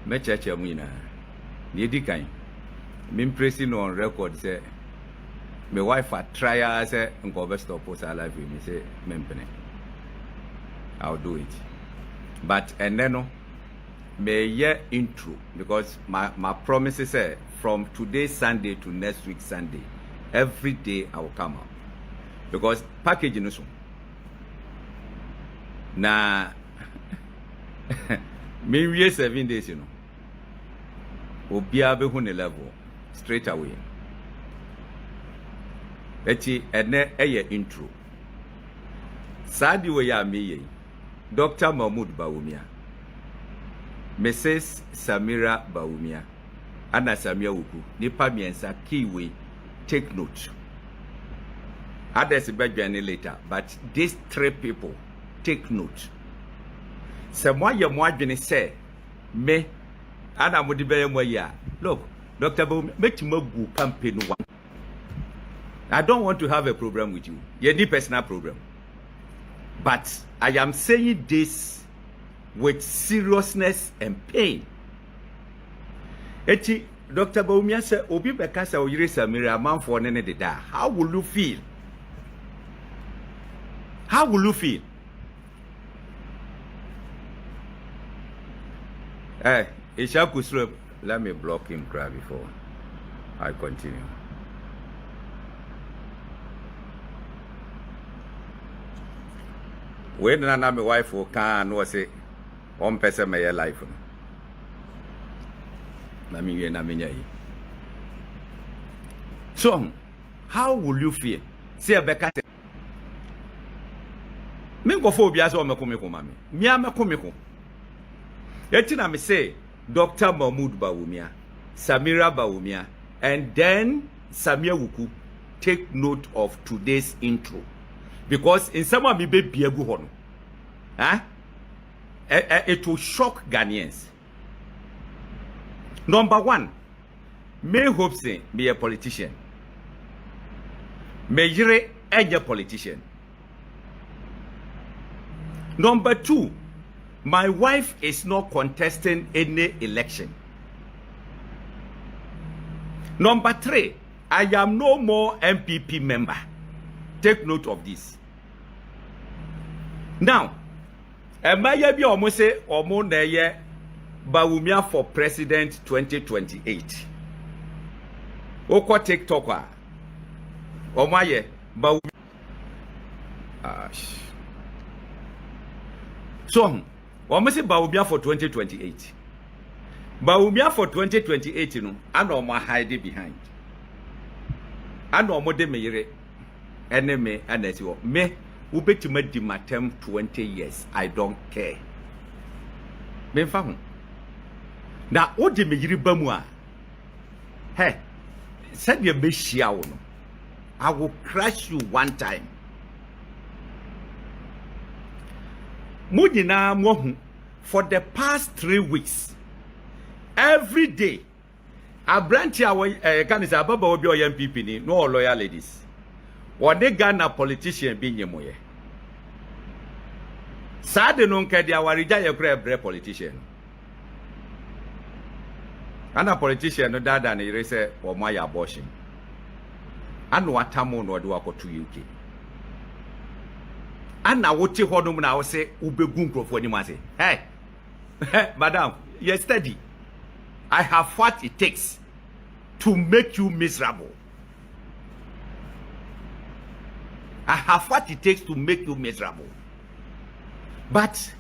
me church amina ni di kan me pressing on record say my wife a try say nko be stop us alive me say mempene I'll do it but and then no may year intro because my promises say from today Sunday to next week Sunday every day I will come out because package no so na me we 7 days you know obia be hu ne level straight away eti ene eye intro sadi we ya me ye Dr. Bawumia Mrs. Samira Bawumia Anna Samia Awuku nipa miensa kiwi take note others be join later but these 3 people take note someone you mo adwene say me ana mo de be mo ya look Dr. Bawumia make you go campaign one I don't want to have a problem with you you need personal problem but I am saying this with seriousness and pain. Eti Dr. Bawumia say obi beka say oyire Samira man for nene de da. How will you feel? How will you feel? Ishaku, let me block him before I continue. When my wife can no say one person my life. So, how will you feel? Say Becca. Me go for bias or me mami. Me am komiko. Etina me say Dr. Bawumia, Samira Bawumia, and then Samia Awuku take note of today's intro. Because in some of me be biegu hono. It will shock Ghanaians. Number 1, me Hopeson be a politician. Me yire a politician. Number 2, my wife is not contesting any election. Number 3, I am no more NPP member. Take note of this. Now, Emaya bi almost say omo na ye Bawumia for president 2028. Oko TikTok a omo aye Bawumia. So, omo say Bawumia for 2028. Bawumia for 2028 no, and omo hide behind. And omo de meyere enemy and as you me ubetima di matem 20 years I don't care me fa na o de me yiri bamu a hey said you be shia wo no I will crush you one time mudina mo for the past 3 weeks every day abranti awo kanisa ababa obi o NPP ni no loyal ladies or the Ghana politician being yemoye. Sad no nke dia warija ye kra politician. And a politician no dada na ire say o ma ya abortion. And watamo no de wakoto UK. And na wote hodom na wo say ubegu nkrofo ni ma say, "Hey, madam, you steady. I have what it takes to make you miserable. I have what it takes to make you miserable." But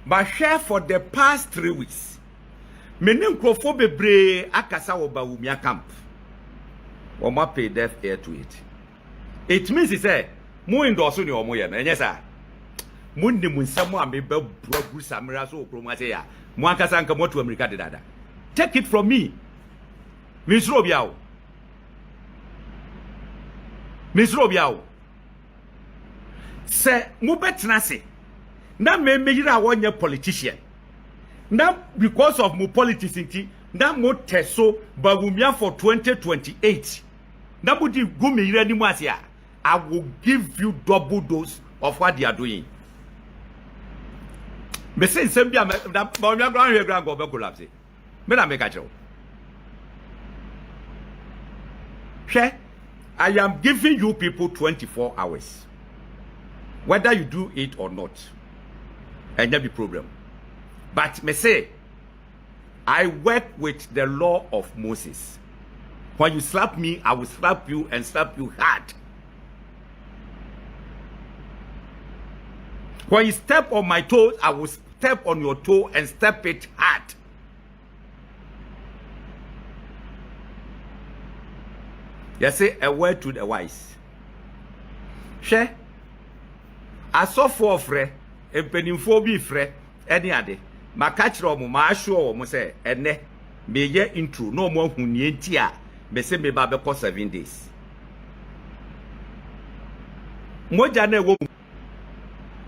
my share for the past 3 weeks, many nkrofo bebre akasa wo Bawumia camp. Wo ma pay deaf air to it. It means he say, "Mo endorse ni omo ye na enye sa. Mo ndi mo nsamo a me be brogu Samira so okromo say ya. Mo akasa nka mo to America de dada. Take it from me. Misro biawo. Misro biawo. Say mo betena se na me yira wonye politician na because of mo politics nti na mo teso Bawumia for 2028 na budi go me yira ni mu ase a I will give you double dose of what they are doing. Me say nsem bia Bawumia ground here ground go be collapse Me na make a joke. Share. I am giving you people 24 hours. Whether you do it or not. And there be problem. But me say, I work with the law of Moses. When you slap me, I will slap you and slap you hard. When you step on my toes, I will step on your toe and step it hard. You say a word to the wise. Share. I saw for free, a penny free, any other. My catch room, my show, say, and ne, me ye intro, no more who need tia, me say me babe for 7 days. Mojane wo,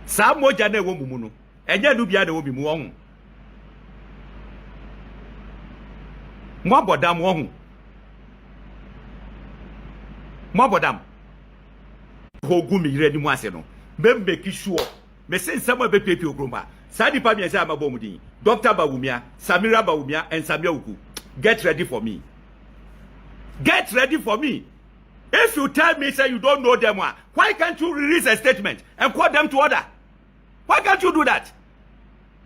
sa mojane wo mumuno, and ya nubia de wo be muong. Mobodam wong. Mobodam. Hogu mi ready mo ase no. Me make sure. Me say some be pepe okromba. Sadi pa mi say amabomudin. Dr. Bawumia, Samira Bawumia and Awuku. Get ready for me. Get ready for me. If you tell me say you don't know them, why can't you release a statement and call them to order? Why can't you do that?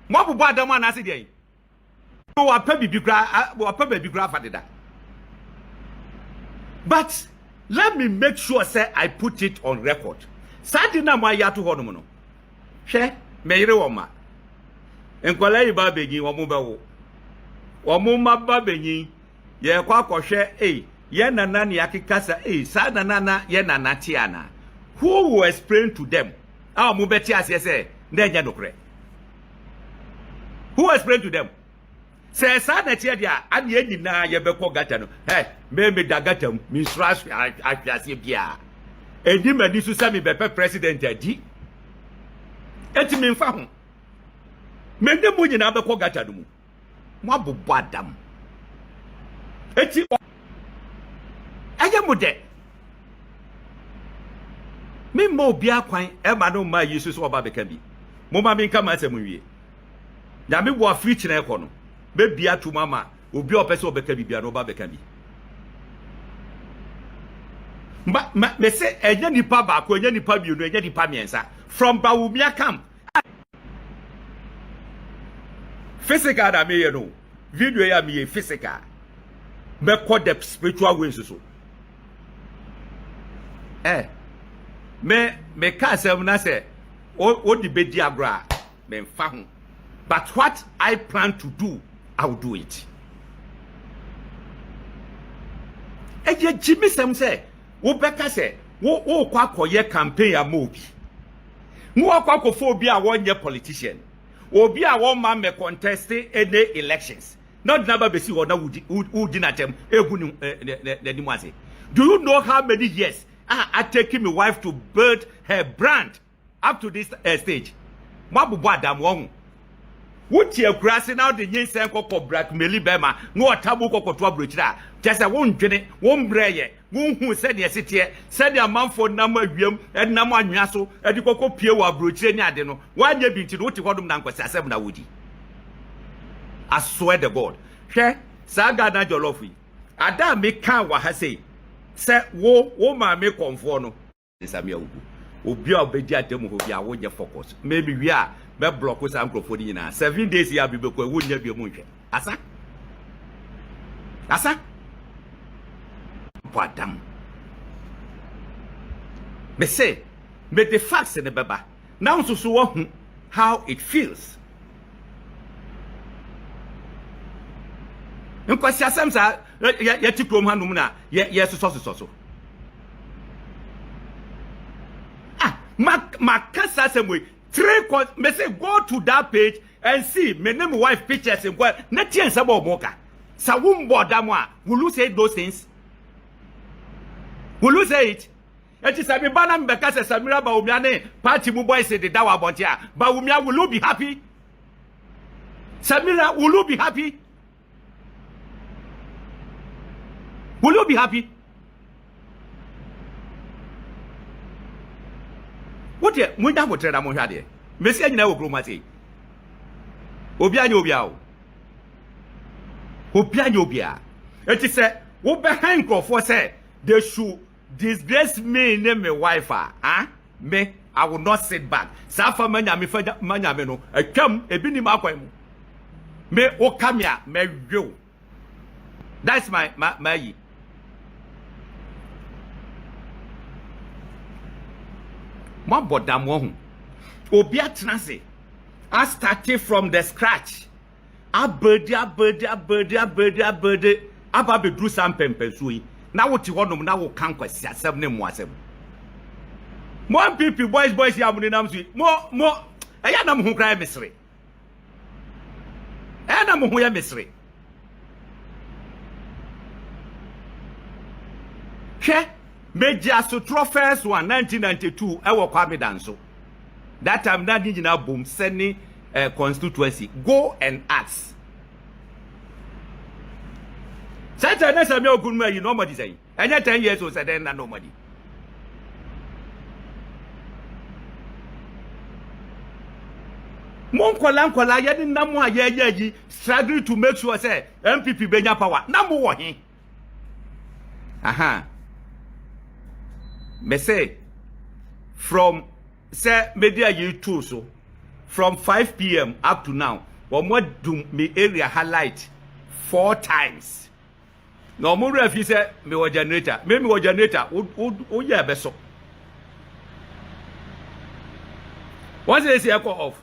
Mo bu adam na ase dey. No wa pa bibi gra for that. But let me make sure say I put it on record. Sadi na mo ya to hono no. Hwe me yire wo ma. Enkwala yi ba begin wo mo be wo. Wo mo ma ba begin ye kwa kohwe ye nana ne yakikasa sa nana ye nana tiana. Who will explain to them? Ah mo beti ase say na nya dokre. Who will explain to them? Say sa na tie dia ade nyina ye be ko gata no. Me da gata mi srash afiase bia. Edi madi so say me be president adi. Eti me mfa ho. Me ndem mo nyina be ko gata no mu. Mo abobo adam. Eti ayamode. Me mo bia kwan e ma no ma yesu so oba beka bi. Mo ma me nka ma asem wie. Na me wo afri kina e ko no. Be bia to mama obi opese obeka bi bia no oba beka bi. Me say enye nipa ba ko enye nipa bi no enye nipa miensa from Bawumia camp. Physical da me ye no. Video ya me physical. Me call the spiritual ways so. Me ka asem na say o di be di agra me mfa ho. But what I plan to do, I will do it. Eje Jimmy Sam say, wo beka say, wo kwa koye campaign ya mo bi. Wo kwa ko fo bi a wonye politician. Obi a won man me contest any elections. Not never be see na wudi na tem egu ni mwase. Do you know how many years I taking my wife to build her brand up to this stage? Mabubu adam won. Wuti akurase now the yin sen kokko blackmail bema no otabu kokko to abrochira just won dwene won breye won hu se de setie se de amanfo nam awiem enam anwea so edi kokko pie wa abrochire ni ade no wanya bi nti no wuti hodum na nkwase asem na wudi. I swear to God. Hwe saga na jollofi ada me kan wa ha sei se wo ma me konfo no Samira Awuku obi a obedi adem ho bia wo nye focus maybe we are be block with microphone nyina 7 days ya bibeko wo nya bi mu nhwe asa padam me say me the facts in the baba now so wo how it feels nkwasi asem sa ya ti krom hanum na ye so Makasa semwe 3 me say go to that page and see me name wife pictures in kwa na tie nsabo omoka sa wumbo damo a will you say those things? Will you say it? It is a bana mbeka se Samira Bawumia ne party mu boys say the dawa bonti a Bawumia will you be happy? Samira will you be happy? Will you be happy? What ye muda mo treda mo hwade mesi anyina wo kroma sei obi anya obi awo Opia Yobia. It is a behind for say they should disgrace me name my wife. Me, I will not sit back. Safa manya me manya me no. A come a bini makwem. Me o come here, me you. That's my. Mo bodam wo hu. Obi atnase. I started from the scratch. Abedi. Aba be do some pempensui. Na wo ti honom na wo kan kwasi asem ne mo asem. Mo NPP boys ya mun nam sui. Mo eya na mo hu kra mesre. Eya na mo hu ya mesre. Hwe Media Sutro first one 1992 ewo kwame danso. That time na digina boom sending constituency go and ask. Shatta na Samira ogunma yi nobody say. Enya 10 years old then na nobody. Mon kola ye ni namu ayeji struggle to make sure say NPP benya power. Namu wo he. Aha. Me say from say media you too so from 5 p.m. up to now what do me area highlight 4 times. No more if you say me was generator oh yeah beso. Once they say I call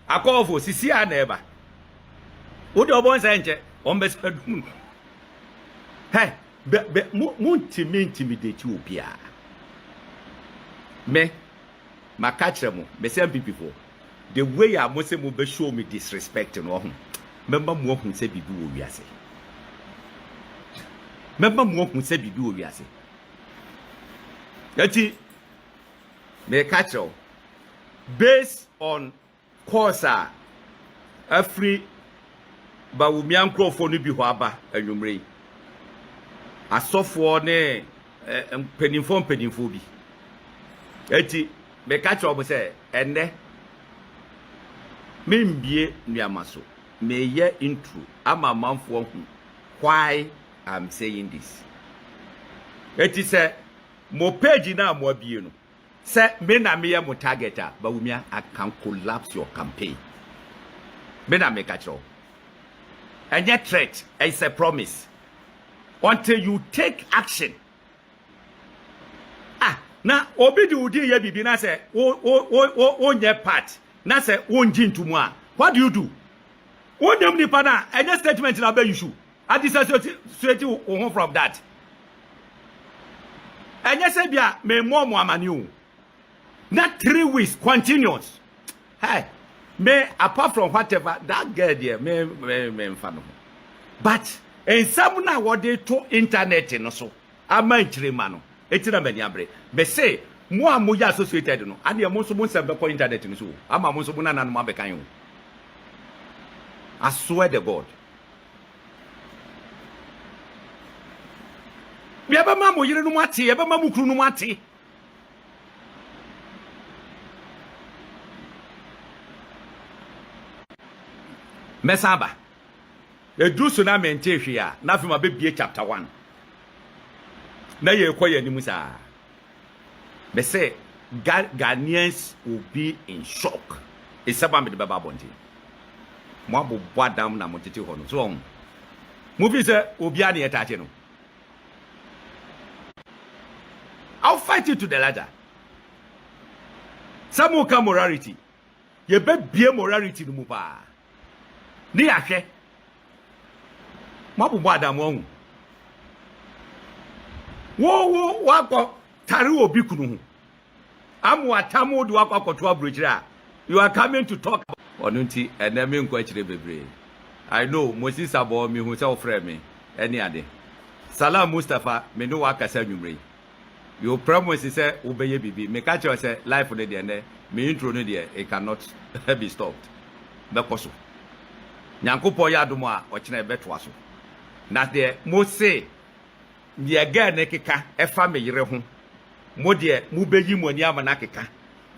off sisi a neighbor. What do you say on best hey intimidate you pia. Me catch mo me say people the way I must say mo be show me disrespect no ho member mo hu say bibi wo wiase member mo hu say bibi wo wiase yati me catch you based on course free Bawumia nkrofo no bi ho aba anwumre asofo ne penifo bi eti me catch up say enne me mbie nuamaso me ye intro ama manfo hu why I'm saying this. Eti say mo page na mo abie no say me na me ye mo targeter Bawumia I can collapse your campaign. Me na me catch up. And yet threat is a promise until you take action. Na obi di udi ye bibi na say o nye part na say o nji ntumu a what do you do? O nyam nipa na enye statement na be issue I disassociate you from that. Enye say bia me mo amani o na 3 weeks continuous. Hey, me apart from whatever that girl there me mfano but en some na what they to internet no so ama nchire ma no etina mani abre be say mo amoya associated no ade mo so mo nsem be ko internet no so ama mo so mo nana no ma be kan yo. I swear to God bi aba ma mo yire no mo ate aba ma mo kru no mo ate mesaba edu so na mente hwe a na fi ma be bie chapter 1 na ye koye ni musa be say Ghanaians will be in shock isaba me de baba bonti mo abobbo adam na mo tete ho no so mo fi say obi a na yetache no I'll fight you to the ladder. Some will come morality ye be bie morality no mu pa ni ahwe mo abobbo adam wo wo wako tari obi kunu hu amu atamu di wako akoto abrochira you are coming to talk about onunti eneme nko akire bebre I know Moses abo mi hu se ofre me eni ade Salam Mustafa me no waka sa nwumre you promise say obeye bibi me catch you say life no dey ne me intro no dey it cannot be stopped be koso nyankopon ya adomo a okina beto aso na de mo say the again nekeka efa me yire ho mo de mu beyi mo ani ama na keka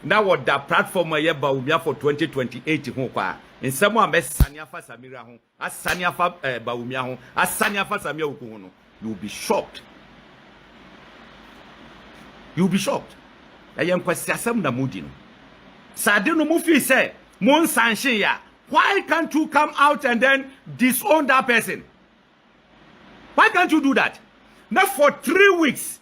na what that platform ye Bawumia for 2028 ho kwa in someone best Sanyafa Samira home, as Sanyafa Bawumia home, as Sanyafa Samia Awuku, you'll be shocked. You'll be shocked. I am questioning the moodin. Sadino Mufi said, Mon Sanshiya, why can't you come out and then disown that person? Why can't you do that? Not for 3 weeks.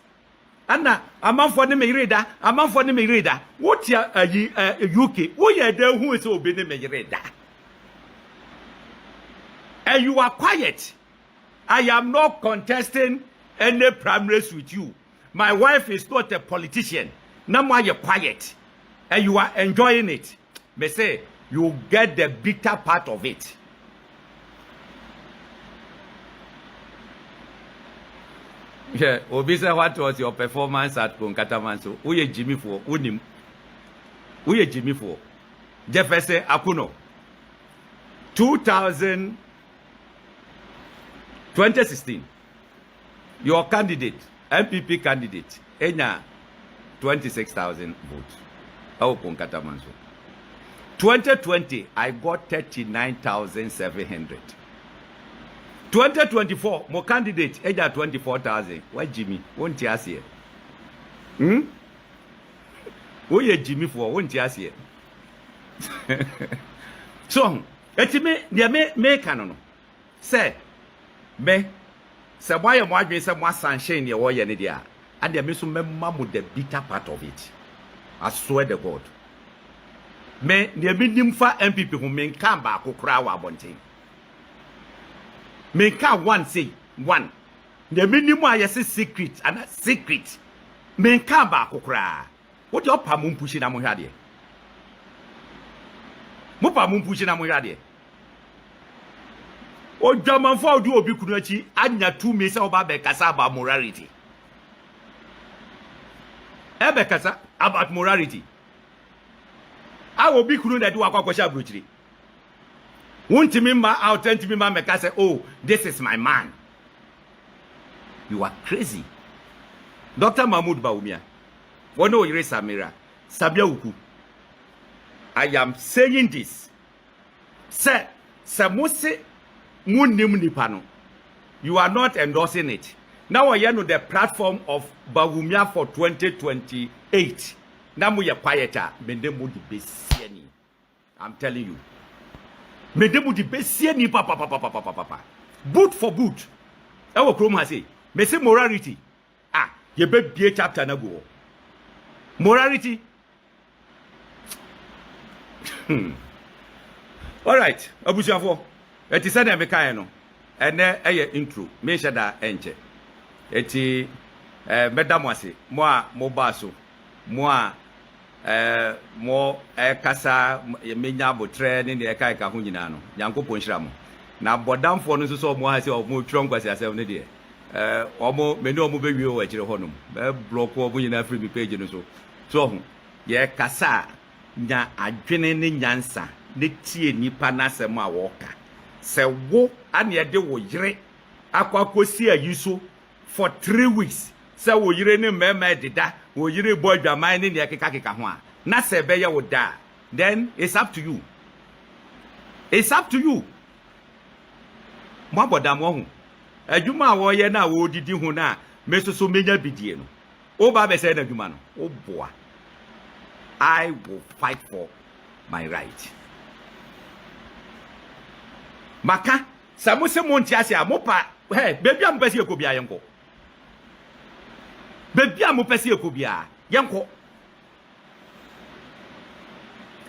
Anna, a month for the Merida, a month for the Merida. What ya UK? Who ya there who is obeying the Merida? And you are quiet. I am not contesting any primaries with you. My wife is not a politician. Now why you're quiet. And you are enjoying it. May say, you get the bitter part of it. Yeah, Obisa, what was your performance at Konkatamanso? Who ye Jimmy for? Unim? Who ye Jimmy for? Jefferson Akuno. 2016. Your candidate, NPP candidate, Enya 26,000 votes. Awuku Nkatamanso. 2020, I got 39,700. 2024, my candidate, Enya 24,000. Why Jimmy? Won't you ask here? Who ye Jimmy for? Won't you ask here? So, etime me kanono. Say, me. Say why am I doing some sunshine near war yenedia? And there me so member the bitter part of it. I swear to God. Me near me nimfa NPP who men can back who cry wa bonting. Me can one say one. Near me nimu ayese secret and a secret. Men can back who cry. What your pamum pushing a mohadi? Mupa mum pushing a mohadi. O German for do obi kunachi anya 2 mesa oba be kasa about morality. Ebe kasa about morality. I will be kunu that do akwakosha bruchiri. Won't me ma out me ma me say, oh, this is my man. You are crazy. Dr. Mahmoud Bawumia. Wono yire Samira. Sabia Awuku. I am saying this. Sir, Samose Munim Nipano. You are not endorsing it. Now I know the platform of Bawumia for 2028. Now we are quieter. Mendemu di besieni. I'm telling you. Mendemu di besieni papa. Boot for boot. Ewo Chrome has say. Me say morality. Ah, ye be chapter na go. Morality. All right, abusuafo. Eti say na me kan no. Ene eye intro. Me shada enche. Eti medamo ase. Mo a mo baso. Mo a mo kasa menya botre ne ne kai ka ho nyina no. Yankopon hira mo. Na bodamfo no so so mo ha se mo twon kwase asem ne de. Omo meni omo be wi o akire honom. Be block obo nyina free me page no so. So ho ye kasa nya adwene ne nyansa ne tie nipa na asem a wo ka. Se wo ane ye de wo yire akwakosi ayiso for 3 weeks. Se wo yire ne mema deda, wo yire bo adwaman ne ne keka ho a. Na se be ye wo da. Then it's up to you. It's up to you. Mo abodam wo ho. Adwuma wo ye na wo didi ho na me so menya bidie no. O ba be say na adwuma no. O boa. I will fight for my right. Maka samuse monti ase amopa baby am pese ekobia yenko. Baby am pese ekobia yenko.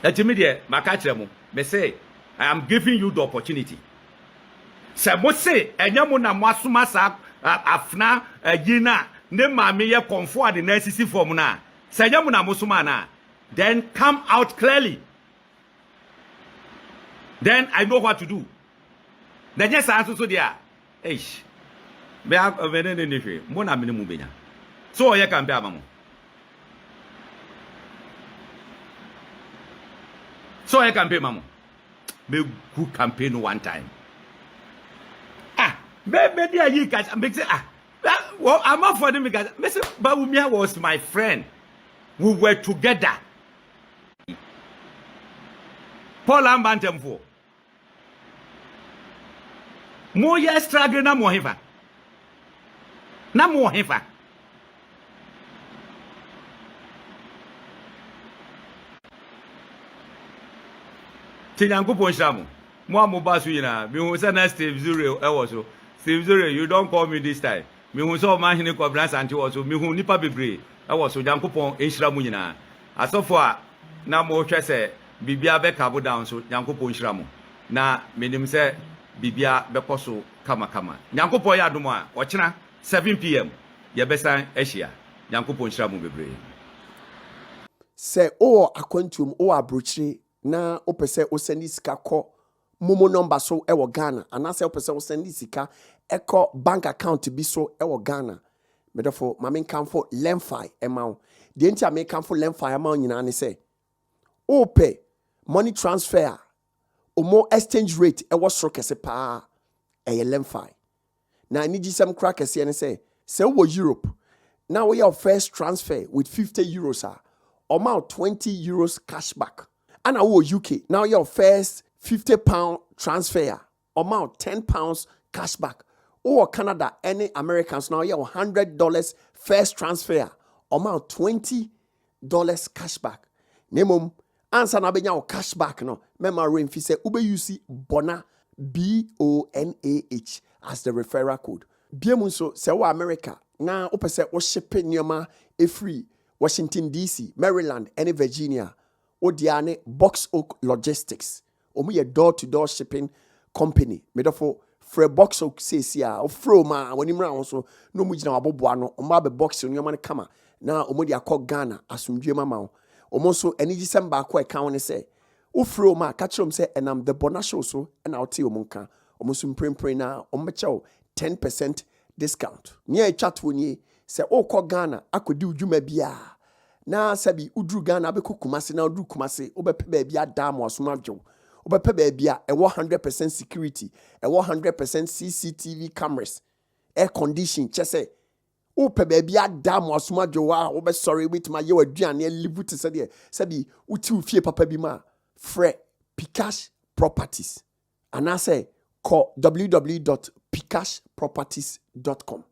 Etimi de maka kire mo. Me say I am giving you the opportunity. Samuse enyamo na mwasuma sa afna yina ne maame ye comfort the necessary form na. Senyamo na musuma na. Then come out clearly. Then I know what to do. Then yes, I so there. Eish. Be a venene nife. Mo na mene mu benya. So ye kan be amamo. So ye campaign mamo. Me good campaign one time. Me dia yi ka me say well, I'm not for them because Mr. Bawumia was my friend. We were together. Paul Ambantemfo. Mo ye struggle na mo hefa. Na mo hefa. Tinyankopon hira mo. Mo amoba so yina. Me hu say na Steve Zure e wo so. Steve Zure, you don't call me this time. Me hu so man hine kwabran sante wo so. Me hu nipa bebre e wo so Nyankopon hira mo yina. Asofo a na mo hwe se bibia be kabo down so Nyankopon hira mo. Na menim se bibia be koso kama. Nyankopon ya adom a ochina 7 p.m. ye besan ehia. Nyankopon hira mo bebre. Se o akwantum o abrochire na opese o send sika ko momo number so e wo Ghana anase opese o send sika e ko bank account bi so e wo Ghana medofo mame kanfo lemfi emaw de ntia me kanfo lemfi emaw nyina ne se o pe money transfer omo exchange rate e wo soro kese pa e lemfi na ni gisem kra kese ne se wo Europe now we your first transfer with 50 euros amount 20 euros cashback. And our UK, now your first £50 transfer, amount £10 cashback. Or Canada, any Americans, now your $100 first transfer, amount $20 cashback. Nemum, answer na benya cashback no. Mema ring fi say ube use Bonah BONAH as the referral code. Biemu so se wa America, na upe se o shipping nyoma e free. Washington DC, Maryland, and Virginia. Odiane Box Oak Logistics. Omu ye door-to-door shipping company. Medofo fre Box Oak says ya o fro ma when imra also no mu gina waboboa no omo be box on yoma kama na omo dia call Ghana asumdwe mama omo so eni gisem ba ko e kan ne say o fro ma ka kirom say enam the BonahShow so e na ote omo nka omo so mprempren na omo chew 10% discount. Nia chat woni se o ko Ghana akodi udwuma bia na sabi udru Ghana be Kumasi na udru Kumasi obepe ba bia dam wasomadwo obepe ba bia e 100% security e 100% CCTV cameras air condition chese ope ba bia dam wasomadwo wa obe sorry with my ye waduane live to say de sabi uti ufie papa bi ma fre Pcash Properties and I say call www.pcashproperties.com.